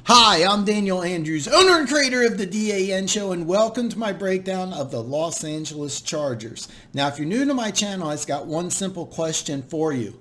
Hi, I'm Daniel Andrews, owner and creator of the DAN Show, and welcome to my breakdown of the Los Angeles Chargers. Now, if you're new to my channel, I've got one simple question for you.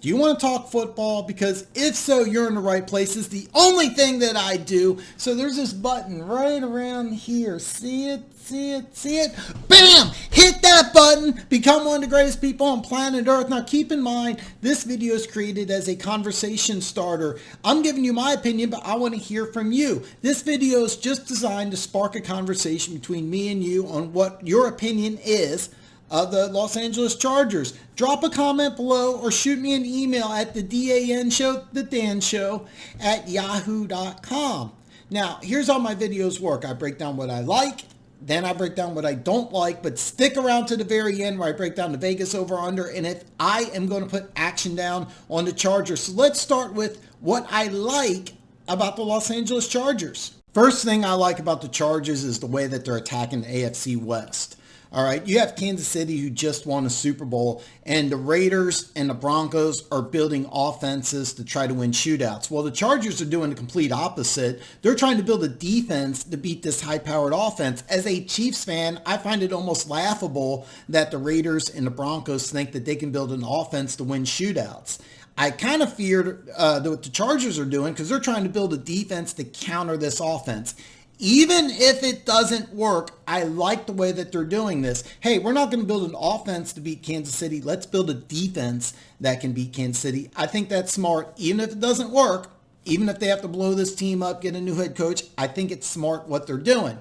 Do you want to talk football? Because if so, you're in the right place. It's the only thing that I do. So there's this button right around here. See it? See it? See it? Bam! Hit that button. Become one of the greatest people on planet Earth. Now keep in mind, this video is created as a conversation starter. I'm giving you my opinion, but I want to hear from you. This video is just designed to spark a conversation between me and you on what your opinion is of the Los Angeles Chargers. Drop a comment below or shoot me an email at the DAN Show, the Dan Show, at yahoo.com. Now, here's how my videos work. I break down what I like, then I break down what I don't like, but stick around to the very end where I break down the Vegas over-under, and if I am going to put action down on the Chargers. So let's start with what I like about the Los Angeles Chargers. First thing I like about the Chargers is the way that they're attacking the AFC West. All right, you have Kansas City who just won a Super Bowl, and the Raiders and the Broncos are building offenses to try to win shootouts. Well, the Chargers are doing the complete opposite. They're trying to build a defense to beat this high-powered offense. As a Chiefs fan, I find it almost laughable that the Raiders and the Broncos think that they can build an offense to win shootouts. I kind of feared what the Chargers are doing because they're trying to build a defense to counter this offense. Even if it doesn't work, I like the way that they're doing this. Hey, we're not going to build an offense to beat Kansas City. Let's build a defense that can beat Kansas City. I think that's smart. Even if it doesn't work, even if they have to blow this team up, get a new head coach, I think it's smart what they're doing.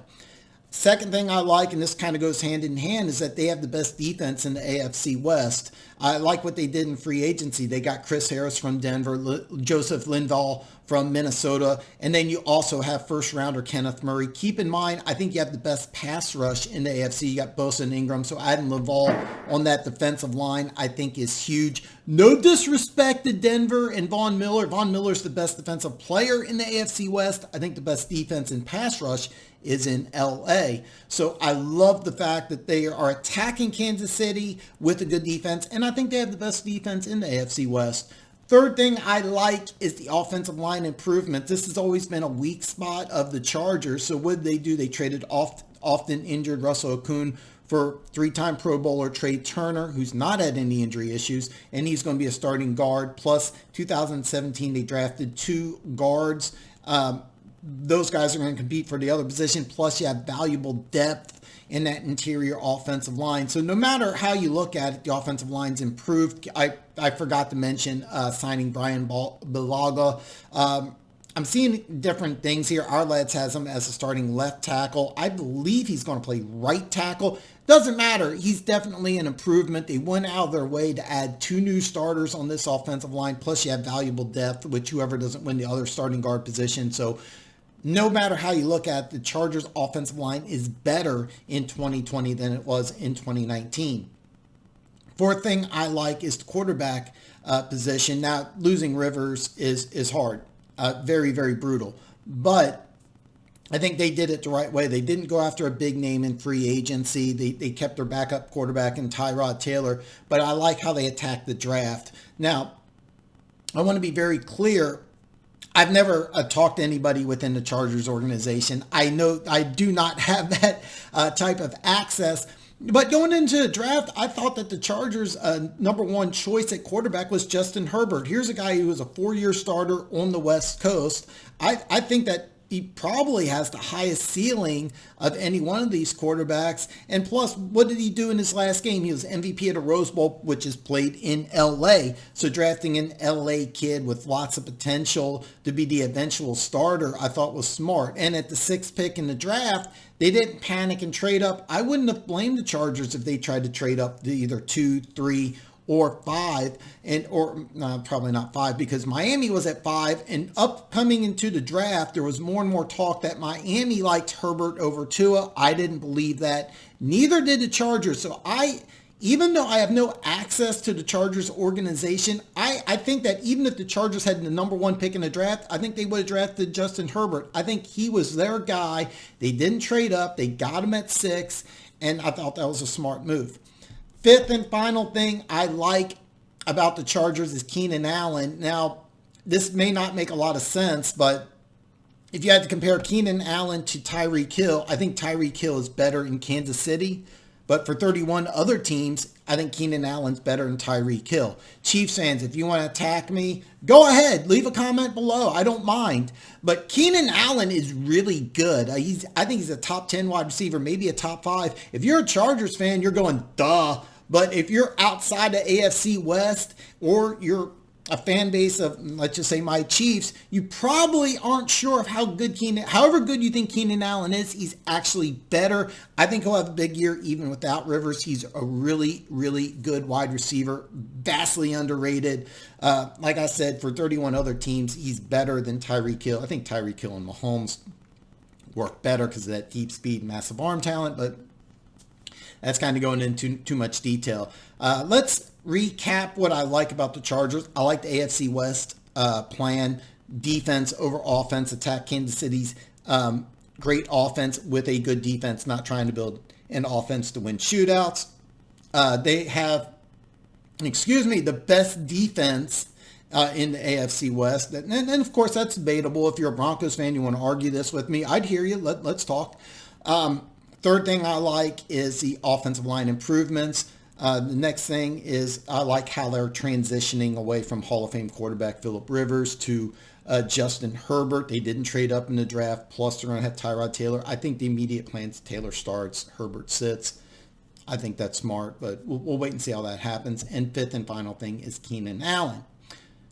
Second thing I like, and this kind of goes hand in hand, is that they have the best defense in the AFC West. I like what they did in free agency. They got Chris Harris from Denver, Joseph Linval from Minnesota, and then you also have first rounder Kenneth Murray. Keep in mind, I think you have the best pass rush in the AFC. You got Bosa and Ingram, so adding Linval on that defensive line I think is huge. No disrespect to Denver and Von Miller. Von Miller's the best defensive player in the AFC West. I think the best defense in pass rush is in LA. So I love the fact that they are attacking Kansas City with a good defense, and I think they have the best defense in the AFC West. Third thing I like is the offensive line improvement. This has always been a weak spot of the Chargers. So what did they do? They traded often injured Russell Okung for three-time Pro Bowler Trey Turner, who's not had any injury issues, and he's going to be a starting guard. Plus, 2017, they drafted two guards. Those guys are going to compete for the other position. Plus, you have valuable depth in that interior offensive line. So no matter how you look at it, the offensive line's improved. I forgot to mention signing Brian Bulaga. I'm seeing different things here. Our lads has him as a starting left tackle. I believe he's going to play right tackle. Doesn't matter. He's definitely an improvement. They went out of their way to add two new starters on this offensive line. Plus, you have valuable depth, which whoever doesn't win the other starting guard position. So no matter how you look at it, the Chargers' offensive line is better in 2020 than it was in 2019. Fourth thing I like is the quarterback position. Now, losing Rivers is hard. Very, very brutal. But I think they did it the right way. They didn't go after a big name in free agency. They kept their backup quarterback in Tyrod Taylor. But I like how they attacked the draft. Now, I want to be very clear. I've never talked to anybody within the Chargers organization. I know I do not have that type of access. But going into the draft, I thought that the Chargers' number one choice at quarterback was Justin Herbert. Here's a guy who was a 4-year starter on the West Coast. I think that he probably has the highest ceiling of any one of these quarterbacks. And plus, what did he do in his last game? He was MVP at a Rose Bowl, which is played in LA. So drafting an LA kid with lots of potential to be the eventual starter, I thought was smart. And at the 6th pick in the draft, they didn't panic and trade up. I wouldn't have blamed the Chargers if they tried to trade up to either 2, 3, or 5, or probably not 5 because Miami was at 5, and coming into the draft, there was more and more talk that Miami liked Herbert over Tua. I didn't believe that. Neither did the Chargers. So even though I have no access to the Chargers organization, I think that even if the Chargers had the number 1 pick in the draft, I think they would have drafted Justin Herbert. I think he was their guy. They didn't trade up. They got him at 6, and I thought that was a smart move. Fifth and final thing I like about the Chargers is Keenan Allen. Now, this may not make a lot of sense, but if you had to compare Keenan Allen to Tyreek Hill, I think Tyreek Hill is better in Kansas City. But for 31 other teams, I think Keenan Allen's better than Tyreek Hill. Chiefs fans, if you want to attack me, go ahead. Leave a comment below. I don't mind. But Keenan Allen is really good. I think he's a top 10 wide receiver, maybe a top 5. If you're a Chargers fan, you're going, duh. But if you're outside the AFC West or you're a fan base of, let's just say, my Chiefs, you probably aren't sure of how good however good you think Keenan Allen is, he's actually better. I think he'll have a big year even without Rivers. He's a really, really good wide receiver, vastly underrated. Like I said, for 31 other teams, he's better than Tyreek Hill. I think Tyreek Hill and Mahomes work better because of that deep speed and massive arm talent, but that's kind of going into too much detail. Let's recap what I like about the Chargers. I like the AFC West plan, defense over offense, attack Kansas City's great offense with a good defense, not trying to build an offense to win shootouts. They have, the best defense in the AFC West. And of course, that's debatable. If you're a Broncos fan, you want to argue this with me, I'd hear you. Let's talk. Third thing I like is the offensive line improvements. The next thing is I like how they're transitioning away from Hall of Fame quarterback Phillip Rivers to Justin Herbert. They didn't trade up in the draft. Plus, they're going to have Tyrod Taylor. I think the immediate plan is Taylor starts, Herbert sits. I think that's smart, but we'll wait and see how that happens. And fifth and final thing is Keenan Allen.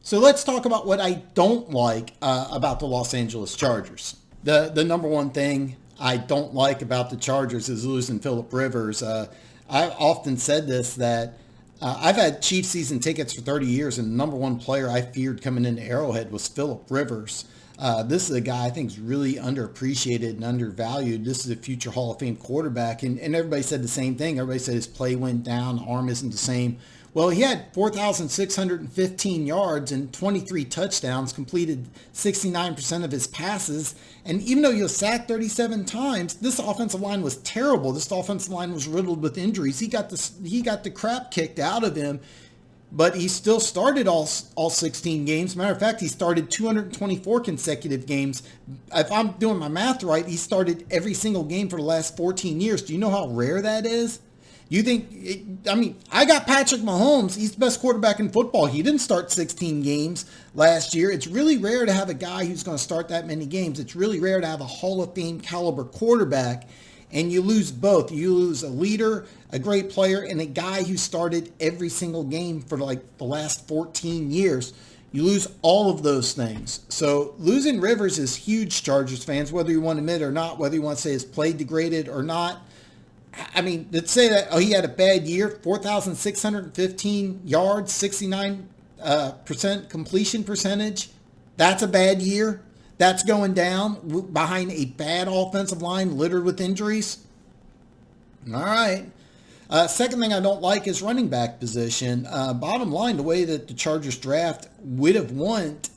So let's talk about what I don't like about the Los Angeles Chargers. The number one thing I don't like about the Chargers is losing Phillip Rivers. I often said this, that I've had Chiefs season tickets for 30 years, and the number one player I feared coming into Arrowhead was Phillip Rivers. This is a guy I think is really underappreciated and undervalued. This is a future Hall of Fame quarterback, and everybody said the same thing. Everybody said his play went down, arm isn't the same. Well, he had 4,615 yards and 23 touchdowns, completed 69% of his passes. And even though he was sacked 37 times, this offensive line was terrible. This offensive line was riddled with injuries. He got the crap kicked out of him, but he still started all 16 games. Matter of fact, he started 224 consecutive games. If I'm doing my math right, he started every single game for the last 14 years. Do you know how rare that is? You think, I got Patrick Mahomes. He's the best quarterback in football. He didn't start 16 games last year. It's really rare to have a guy who's going to start that many games. It's really rare to have a Hall of Fame caliber quarterback, and you lose both. You lose a leader, a great player, and a guy who started every single game for like the last 14 years. You lose all of those things. So losing Rivers is huge, Chargers fans, whether you want to admit it or not, whether you want to say his play degraded or not. Let's say that he had a bad year, 4,615 yards, 69% completion percentage. That's a bad year. That's going down behind a bad offensive line littered with injuries. All right. Second thing I don't like is running back position. Bottom line, the way that the Chargers draft would have went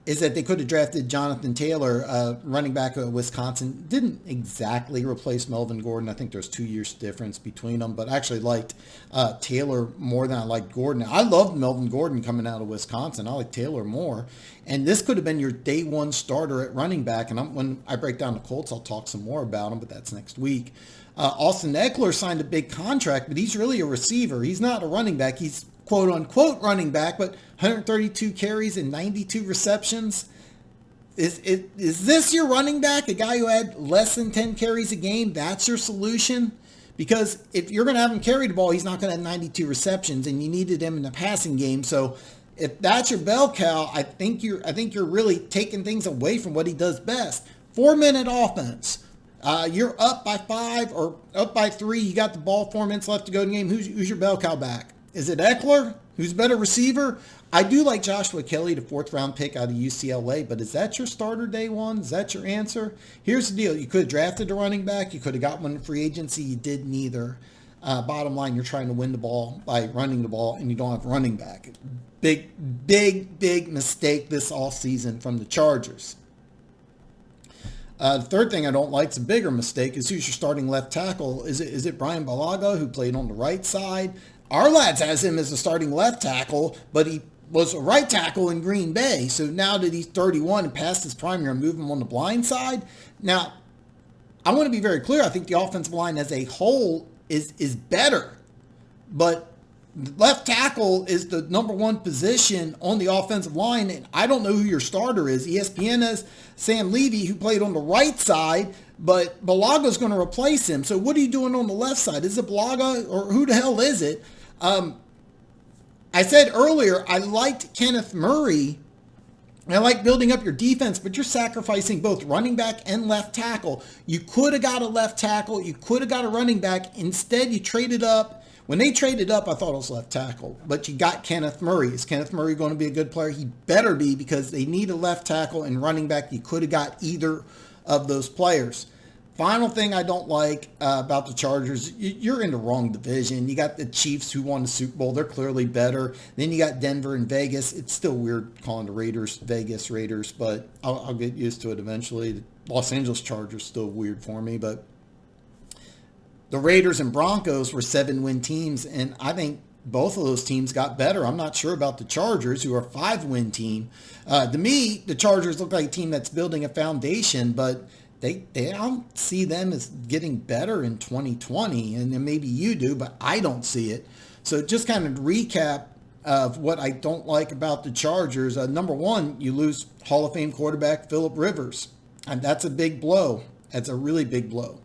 is that they could have drafted Jonathan Taylor, running back of Wisconsin. Didn't exactly replace Melvin Gordon. I think there's 2 years difference between them, but I actually liked Taylor more than I liked Gordon. I loved Melvin Gordon coming out of Wisconsin. I like Taylor more. And this could have been your day one starter at running back. And when I break down the Colts, I'll talk some more about them, but that's next week. Austin Eckler signed a big contract, but he's really a receiver. He's not a running back. He's quote-unquote running back, but 132 carries and 92 receptions. Is this your running back, a guy who had less than 10 carries a game? That's your solution? Because if you're going to have him carry the ball, he's not going to have 92 receptions, and you needed him in the passing game. So if that's your bell cow, I think you're really taking things away from what he does best. 4-minute offense. You're up by 5 or up by 3. You got the ball, 4 minutes left to go in the game. Who's your bell cow back? Is it Eckler, who's a better receiver? I do like Joshua Kelly, the 4th-round pick out of UCLA, but is that your starter day one? Is that your answer? Here's the deal. You could have drafted a running back. You could have got one in free agency. You did neither. Bottom line, you're trying to win the ball by running the ball, and you don't have a running back. Big mistake this offseason from the Chargers. The third thing I don't like is a bigger mistake is who's your starting left tackle. Is it Brian Balaga, who played on the right side? Our lads has him as a starting left tackle, but he was a right tackle in Green Bay. So now that he's 31 and past his prime, you're going to move him on the blind side. Now, I want to be very clear. I think the offensive line as a whole is better. But left tackle is the number one position on the offensive line, and I don't know who your starter is. ESPN has Sam Levy, who played on the right side, but Balaga's going to replace him. So what are you doing on the left side? Is it Balaga, or who the hell is it? I said earlier, I liked Kenneth Murray. I like building up your defense, but you're sacrificing both running back and left tackle. You could have got a left tackle. You could have got a running back. Instead, you traded up. When they traded up, I thought it was left tackle, but you got Kenneth Murray. Is Kenneth Murray going to be a good player? He better be, because they need a left tackle and running back. You could have got either of those players. Final thing I don't like about the Chargers, you're in the wrong division. You got the Chiefs, who won the Super Bowl. They're clearly better. Then you got Denver and Vegas. It's still weird calling the Raiders Vegas Raiders, but I'll get used to it eventually. The Los Angeles Chargers still weird for me, but the Raiders and Broncos were 7-win teams, and I think both of those teams got better. I'm not sure about the Chargers, who are a 5-win team. To me, the Chargers look like a team that's building a foundation, but I don't see them as getting better in 2020, and maybe you do, but I don't see it. So just kind of recap of what I don't like about the Chargers. Number one, you lose Hall of Fame quarterback Phillip Rivers, and that's a big blow. That's a really big blow.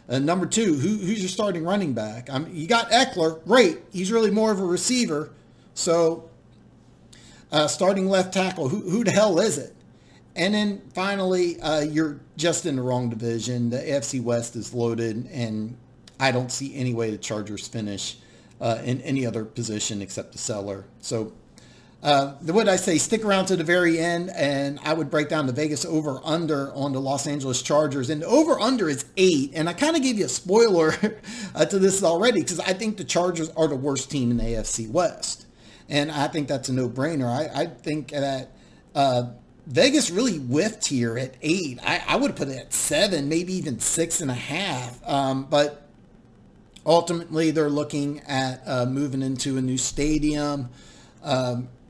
Number two, who's your starting running back? You got Eckler, great. He's really more of a receiver. So starting left tackle, who the hell is it? And then finally, you're just in the wrong division. The AFC West is loaded, and I don't see any way the Chargers finish in any other position except the cellar. So what I say, stick around to the very end, and I would break down the Vegas over-under on the Los Angeles Chargers. And the over-under is 8, and I kind of gave you a spoiler to this already, because I think the Chargers are the worst team in the AFC West. And I think that's a no-brainer. I think that Vegas really whiffed here at 8. I would have put it at 7, maybe even 6.5. But ultimately, they're looking at moving into a new stadium.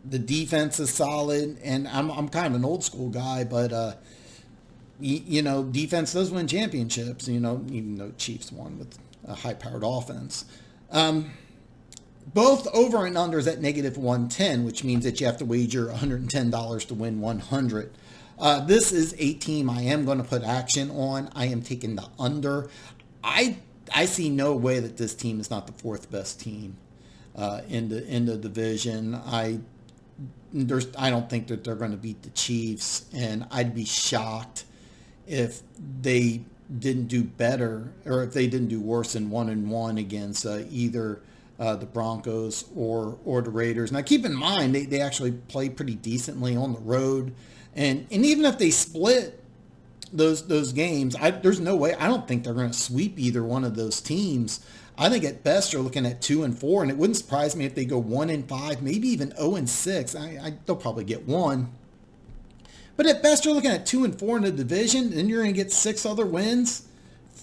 The defense is solid, and I'm kind of an old school guy, but defense does win championships. Even though Chiefs won with a high-powered offense. Both over and unders at -110, which means that you have to wager $110 to win 100. This is a team I am going to put action on. I am taking the under. I see no way that this team is not the fourth best team in the division. I don't think that they're going to beat the Chiefs, and I'd be shocked if they didn't do better, or if they didn't do worse than 1-1 against either the Broncos or the Raiders. Now, keep in mind, they actually play pretty decently on the road, and even if they split those games, there's no way. I don't think they're going to sweep either one of those teams. I think at best they're looking at 2-4, and it wouldn't surprise me if they go 1-5, maybe even 0-6. They'll probably get one. But at best you're looking at 2-4 in the division, and you're going to get 6 other wins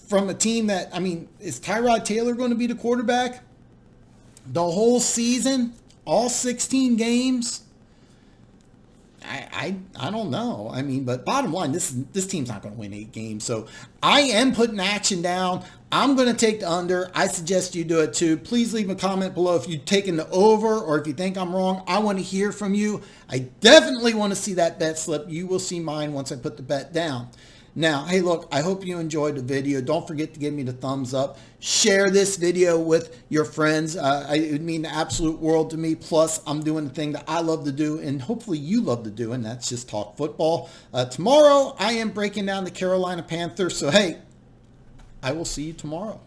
from a team that, is Tyrod Taylor going to be the quarterback the whole season, all 16 games? I don't know. But bottom line, this team's not going to win 8 games. So I am putting action down. I'm going to take the under. I suggest you do it too. Please leave a comment below if you've taken the over, or if you think I'm wrong. I want to hear from you. I definitely want to see that bet slip. You will see mine once I put the bet down. Now, hey, look, I hope you enjoyed the video. Don't forget to give me the thumbs up. Share this video with your friends. It would mean the absolute world to me. Plus, I'm doing the thing that I love to do, and hopefully you love to do, and that's just talk football. Tomorrow, I am breaking down the Carolina Panthers. So, hey, I will see you tomorrow.